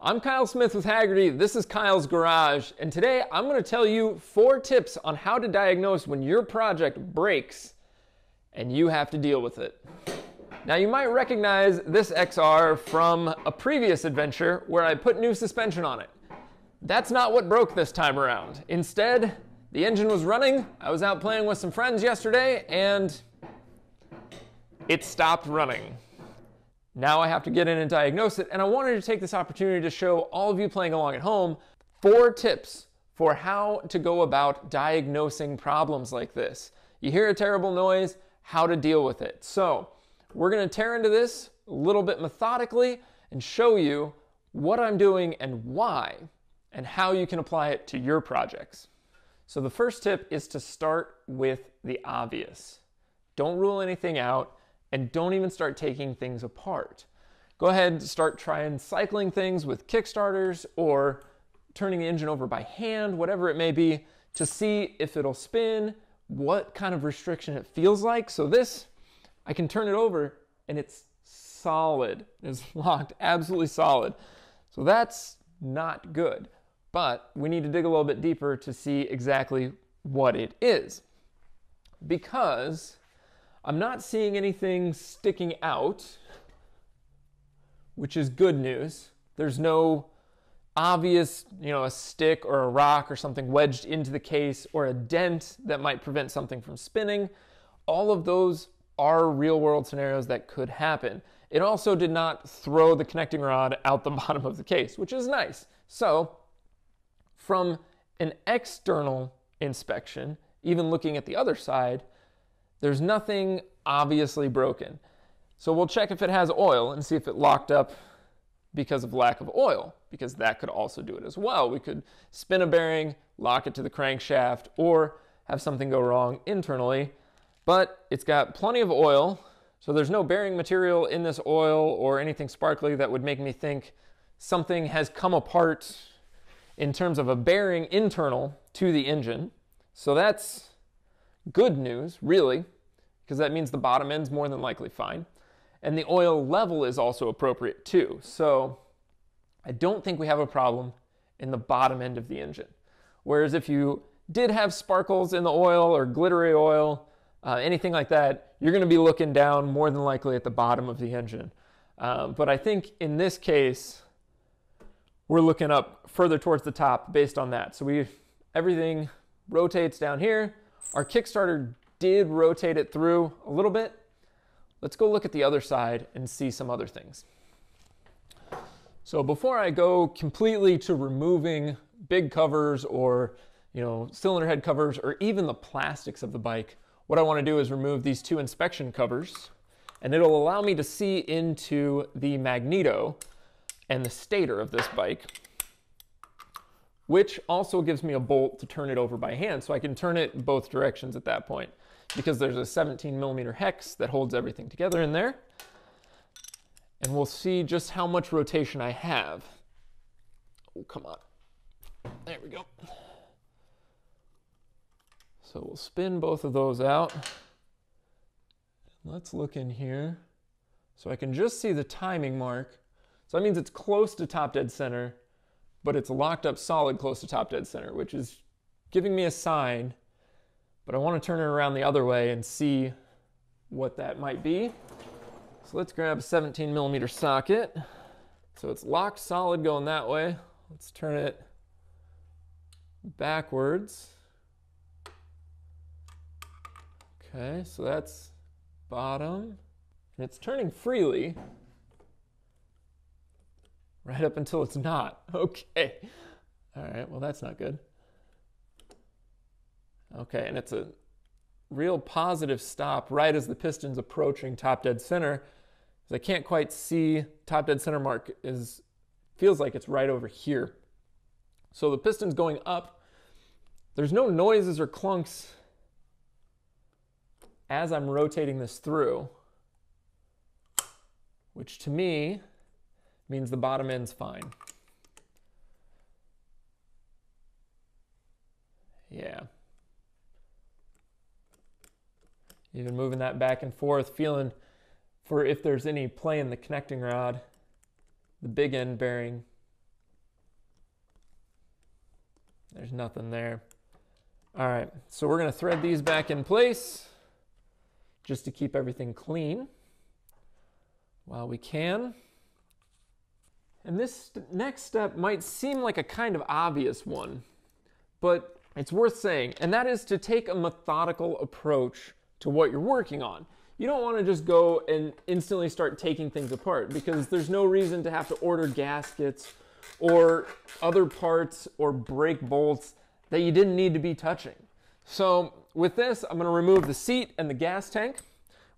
I'm Kyle Smith with Hagerty. This is Kyle's Garage, and today I'm going to tell you 4 tips on how to diagnose when your project breaks and you have to deal with it. Now, you might recognize this XR from a previous adventure where I put new suspension on it. That's not what broke this time around. Instead, the engine was running. I was out playing with some friends yesterday and it stopped running. Now I have to get in and diagnose it, and I wanted to take this opportunity to show all of you playing along at home 4 tips for how to go about diagnosing problems like this. You hear a terrible noise, how to deal with it. So we're going to tear into this a little bit methodically and show you what I'm doing and why, and how you can apply it to your projects. So the first tip is to start with the obvious. Don't rule anything out. And don't even start taking things apart. Go ahead and start trying cycling things with kickstarters or turning the engine over by hand, whatever it may be, to see if it'll spin, what kind of restriction it feels like. So this, I can turn it over and it's solid. It's locked, absolutely solid. So that's not good. But we need to dig a little bit deeper to see exactly what it is. Because I'm not seeing anything sticking out, which is good news. There's no obvious, a stick or a rock or something wedged into the case or a dent that might prevent something from spinning. All of those are real world scenarios that could happen. It also did not throw the connecting rod out the bottom of the case, which is nice. So from an external inspection, even looking at the other side, there's nothing obviously broken. So we'll check if it has oil and see if it locked up because of lack of oil, because that could also do it as well. We could spin a bearing, lock it to the crankshaft, or have something go wrong internally, but it's got plenty of oil, so there's no bearing material in this oil or anything sparkly that would make me think something has come apart in terms of a bearing internal to the engine. So that's good news, really, because that means the bottom end's more than likely fine. And the oil level is also appropriate too. So I don't think we have a problem in the bottom end of the engine. Whereas if you did have sparkles in the oil or glittery oil, anything like that, you're going to be looking down more than likely at the bottom of the engine. But I think in this case, we're looking up further towards the top based on that. So everything rotates down here. Our Kickstarter did rotate it through a little bit. Let's go look at the other side and see some other things. So before I go completely to removing big covers or cylinder head covers or even the plastics of the bike, what I want to do is remove these 2 inspection covers, and it'll allow me to see into the magneto and the stator of this bike, which also gives me a bolt to turn it over by hand, so I can turn it in both directions at that point, because there's a 17mm hex that holds everything together in there. And we'll see just how much rotation I have. Oh, come on. There we go. So we'll spin both of those out. Let's look in here. So I can just see the timing mark. So that means it's close to top dead center, but it's locked up solid close to top dead center, which is giving me a sign, but I want to turn it around the other way and see what that might be. So let's grab a 17mm socket. So it's locked solid going that way. Let's turn it backwards. Okay, so that's bottom. And it's turning freely right up until it's not. Okay. All right, well, that's not good. Okay, and it's a real positive stop right as the piston's approaching top dead center. Because I can't quite see top dead center mark feels like it's right over here. So the piston's going up. There's no noises or clunks as I'm rotating this through, which to me means the bottom end's fine. Yeah. Even moving that back and forth, feeling for if there's any play in the connecting rod, the big end bearing There's nothing there. All right, so we're gonna thread these back in place just to keep everything clean while we can. And this next step might seem like a kind of obvious one, but it's worth saying, and that is to take a methodical approach to what you're working on. You don't want to just go and instantly start taking things apart, because there's no reason to have to order gaskets or other parts or break bolts that you didn't need to be touching. So with this, I'm going to remove the seat and the gas tank,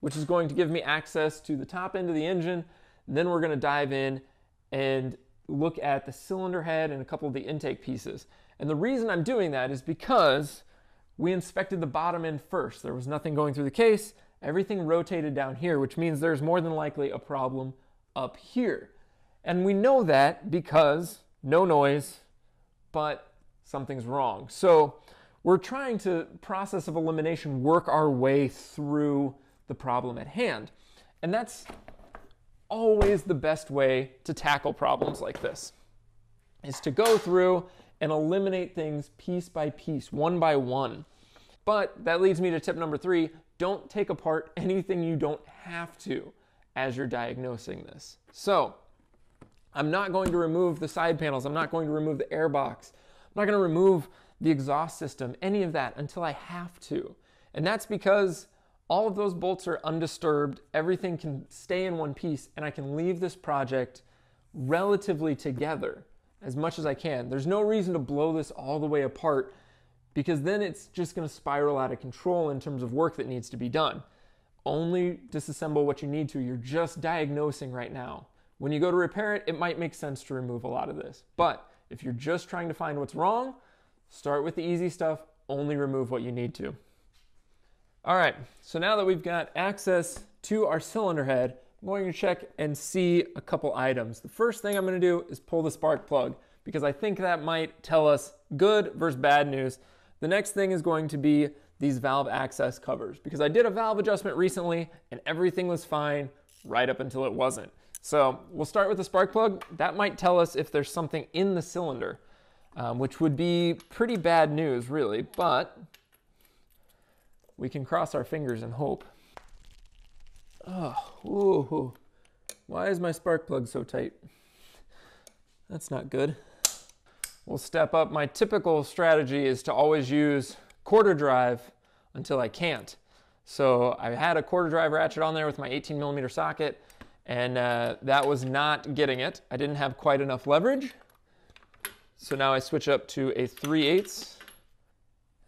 which is going to give me access to the top end of the engine. Then we're going to dive in and look at the cylinder head and a couple of the intake pieces. And the reason I'm doing that is because we inspected the bottom end first. There was nothing going through the case. Everything rotated down here, which means there's more than likely a problem up here. And we know that because no noise, but something's wrong. So we're trying to, process of elimination, work our way through the problem at hand. And that's always the best way to tackle problems like this, is to go through and eliminate things piece by piece, one by one. But that leads me to tip number 3. Don't take apart anything you don't have to as you're diagnosing this. So I'm not going to remove the side panels. I'm not going to remove the airbox. I'm not going to remove the exhaust system, any of that, until I have to. And that's because all of those bolts are undisturbed. Everything can stay in one piece, and I can leave this project relatively together as much as I can. There's no reason to blow this all the way apart, because then it's just going to spiral out of control in terms of work that needs to be done. Only disassemble what you need to. You're just diagnosing right now. When you go to repair it, it might make sense to remove a lot of this. But if you're just trying to find what's wrong, start with the easy stuff. Only remove what you need to. All right, so now that we've got access to our cylinder head, I'm going to check and see a couple items. The first thing I'm going to do is pull the spark plug, because I think that might tell us good versus bad news. The next thing is going to be these valve access covers, because I did a valve adjustment recently and everything was fine right up until it wasn't. So we'll start with the spark plug. That might tell us if there's something in the cylinder, which would be pretty bad news really, but we can cross our fingers and hope. Oh, ooh. Why is my spark plug so tight? That's not good. We'll step up. My typical strategy is to always use quarter drive until I can't. So I had a quarter drive ratchet on there with my 18mm socket, and that was not getting it. I didn't have quite enough leverage. So now I switch up to a 3/8.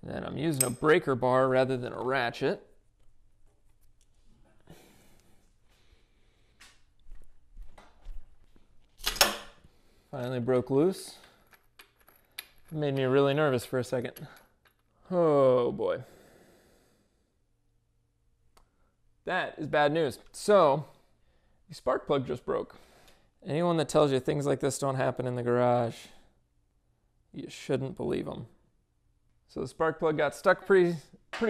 And then I'm using a breaker bar rather than a ratchet. Finally broke loose. It made me really nervous for a second. Oh boy. That is bad news. So, the spark plug just broke. Anyone that tells you things like this don't happen in the garage, you shouldn't believe them. So the spark plug got stuck pretty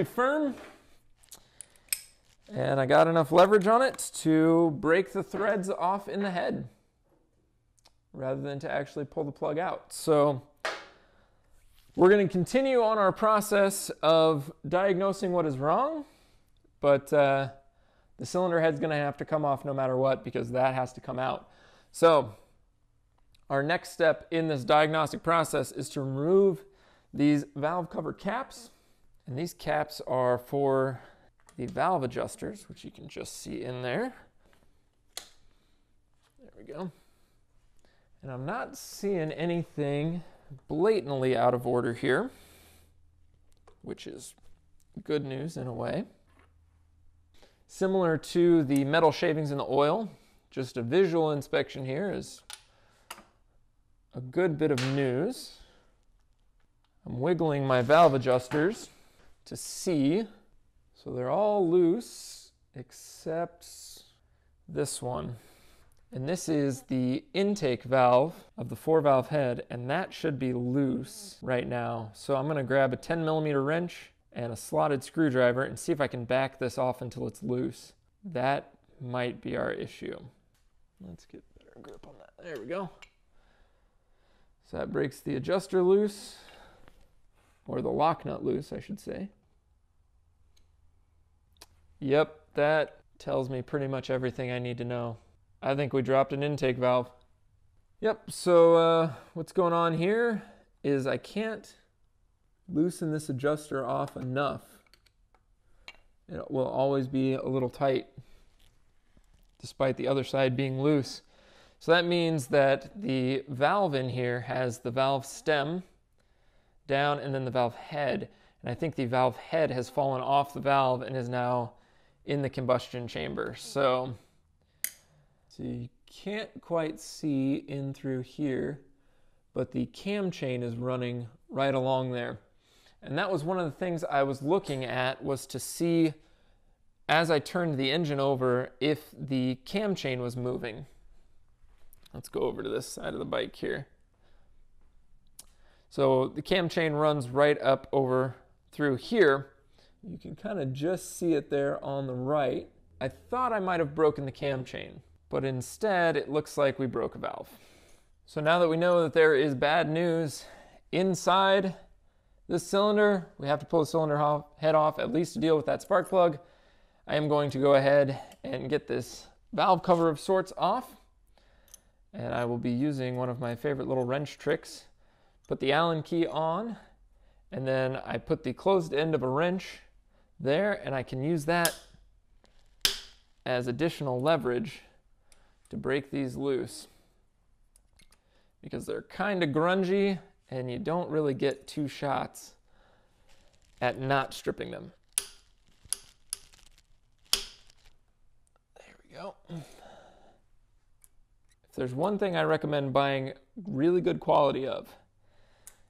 firm, and I got enough leverage on it to break the threads off in the head rather than to actually pull the plug out. So we're going to continue on our process of diagnosing what is wrong, but the cylinder head's going to have to come off no matter what, because that has to come out. So our next step in this diagnostic process is to remove these valve cover caps, and these caps are for the valve adjusters, which you can just see in there. There we go. And I'm not seeing anything blatantly out of order here, which is good news in a way. Similar to the metal shavings in the oil, just a visual inspection here is a good bit of news. I'm wiggling my valve adjusters to see. So they're all loose except this one. And this is the intake valve of the 4-valve head, and that should be loose right now. So I'm going to grab a 10mm wrench and a slotted screwdriver and see if I can back this off until it's loose. That might be our issue. Let's get better grip on that. There we go. So that breaks the adjuster loose. or the lock nut loose, I should say. Yep, that tells me pretty much everything I need to know. I think we dropped an intake valve. Yep, so what's going on here is I can't loosen this adjuster off enough. It will always be a little tight, despite the other side being loose. So that means that the valve in here has the valve stem down and then the valve head. And I think the valve head has fallen off the valve and is now in the combustion chamber. So you can't quite see in through here, but the cam chain is running right along there. And that was one of the things I was looking at, was to see, as I turned the engine over, if the cam chain was moving. Let's go over to this side of the bike here. So the cam chain runs right up over through here. You can kind of just see it there on the right. I thought I might have broken the cam chain, but instead it looks like we broke a valve. So now that we know that there is bad news inside this cylinder, we have to pull the cylinder head off, at least to deal with that spark plug. I am going to go ahead and get this valve cover of sorts off. And I will be using one of my favorite little wrench tricks. Put the Allen key on, and then I put the closed end of a wrench there, and I can use that as additional leverage to break these loose, because they're kind of grungy and you don't really get two shots at not stripping them. There we go. If there's one thing I recommend buying really good quality of,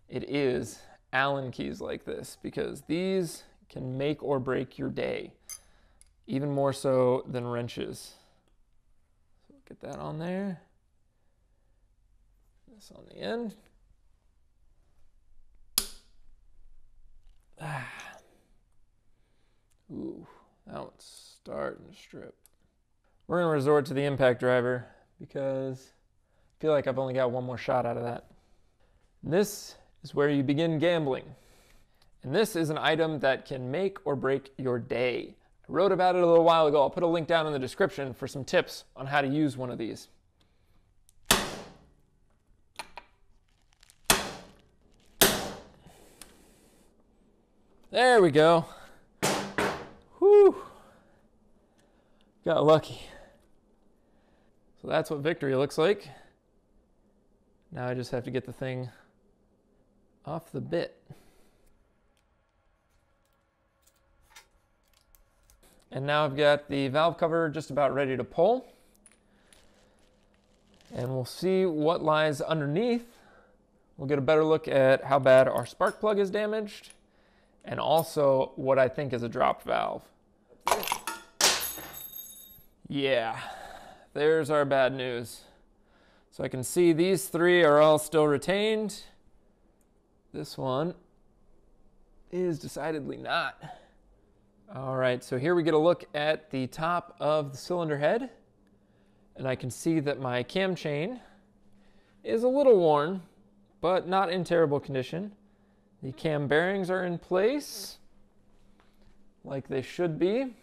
it is Allen keys like this, because these can make or break your day, even more so than wrenches. So get that on there. This on the end. Ooh, that one's starting to strip. We're going to resort to the impact driver because I feel like I've only got one more shot out of that. This is where you begin gambling. And this is an item that can make or break your day. I wrote about it a little while ago. I'll put a link down in the description for some tips on how to use one of these. There we go. Whew. Got lucky. So that's what victory looks like. Now I just have to get the thing off the bit. And now I've got the valve cover just about ready to pull. And we'll see what lies underneath. We'll get a better look at how bad our spark plug is damaged, and also what I think is a dropped valve. Yeah, there's our bad news. So I can see these three are all still retained. This one is decidedly not. All right, so here we get a look at the top of the cylinder head, and I can see that my cam chain is a little worn, but not in terrible condition. The cam bearings are in place, like they should be.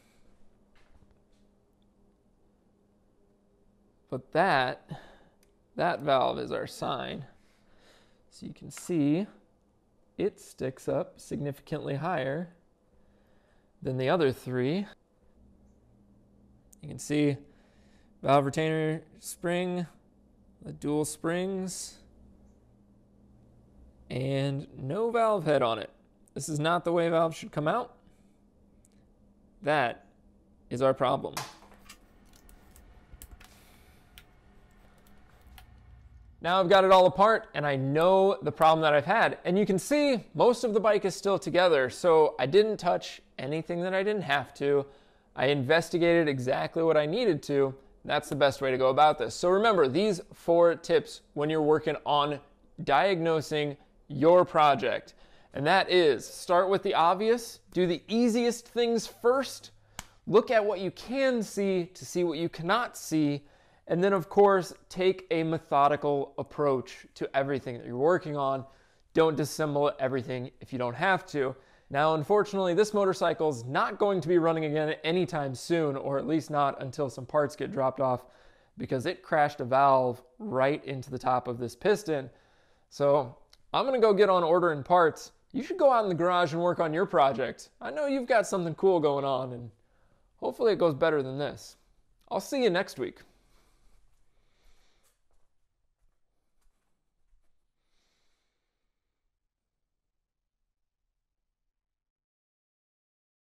But that valve is our sign. So you can see it sticks up significantly higher than the other three. You can see valve retainer spring, the dual springs, and no valve head on it. This is not the way valves should come out. That is our problem. Now I've got it all apart and I know the problem that I've had. And you can see most of the bike is still together, so I didn't touch anything that I didn't have to. I investigated exactly what I needed to. That's the best way to go about this. So remember these 4 tips when you're working on diagnosing your project. And that is, start with the obvious, do the easiest things first, look at what you can see to see what you cannot see, and then of course take a methodical approach to everything that you're working on. don't disassemble everything if you don't have to. Now, unfortunately, this motorcycle is not going to be running again anytime soon, or at least not until some parts get dropped off, because it crashed a valve right into the top of this piston. So I'm gonna go get on ordering parts. You should go out in the garage and work on your project. I know you've got something cool going on, and hopefully it goes better than this. I'll see you next week.